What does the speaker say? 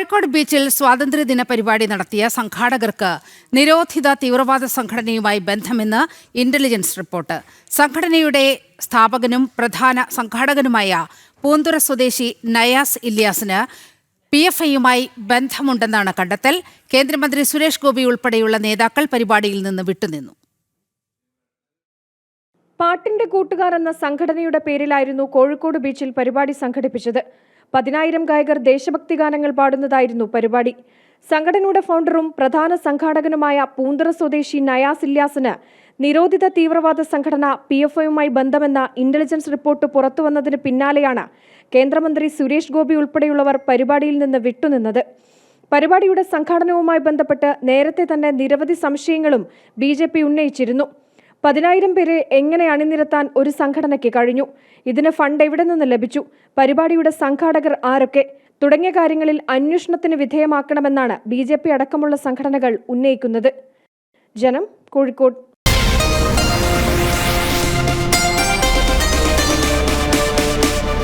കോഴിക്കോട് ബീച്ചിൽ സ്വാതന്ത്ര്യദിന പരിപാടി നടത്തിയ സംഘാടകർക്ക് നിരോധിത തീവ്രവാദ സംഘടനയുമായി ബന്ധമെന്ന് ഇന്റലിജൻസ് റിപ്പോർട്ട്. സംഘടനയുടെ സ്ഥാപകനും പ്രധാന സംഘാടകനുമായ പൂന്തുറ സ്വദേശി നയാസ് ഇല്യാസിന് PFIയുമായി ബന്ധമുണ്ടെന്നാണ് കണ്ടെത്തൽ. കേന്ദ്രമന്ത്രി സുരേഷ് ഗോപി ഉൾപ്പെടെയുള്ള നേതാക്കൾ പരിപാടിയിൽ നിന്ന് വിട്ടുനിന്നു. പാട്ടിന്റെ കൂട്ടുകാർ എന്ന സംഘടനയുടെ പേരിലായിരുന്നു കോഴിക്കോട് ബീച്ചിൽ പരിപാടി സംഘടിപ്പിച്ചത്. 10,000 ഗായകർ ദേശഭക്തി ഗാനങ്ങൾ പാടുന്നതായിരുന്നു പരിപാടി. സംഘടനയുടെ ഫൗണ്ടറും പ്രധാന സംഘാടകനുമായ പൂന്തുറ സ്വദേശി നയാസ് ഇല്യാസിന് നിരോധിത തീവ്രവാദ സംഘടന PFIയുമായി ബന്ധമെന്ന ഇന്റലിജൻസ് റിപ്പോർട്ട് പുറത്തുവന്നതിന് പിന്നാലെയാണ് കേന്ദ്രമന്ത്രി സുരേഷ് ഗോപി ഉൾപ്പെടെയുള്ളവർ പരിപാടിയിൽ നിന്ന് വിട്ടുനിന്നത്. പരിപാടിയുടെ സംഘാടനവുമായി ബന്ധപ്പെട്ട് നേരത്തെ തന്നെ നിരവധി സംശയങ്ങളും BJP ഉന്നയിച്ചിരുന്നു. 10,000 പേരെ എങ്ങനെ അണിനിരത്താൻ ഒരു സംഘടനയ്ക്ക് കഴിഞ്ഞു? ഇതിന് ഫണ്ട് എവിടെ നിന്ന് ലഭിച്ചു? പരിപാടിയുടെ സംഘാടകർ ആരൊക്കെ? തുടങ്ങിയ കാര്യങ്ങളിൽ അന്വേഷണത്തിന് വിധേയമാക്കണമെന്നാണ് BJP അടക്കമുള്ള സംഘടനകൾ ഉന്നയിക്കുന്നത്. ജനം, കോഴിക്കോട്.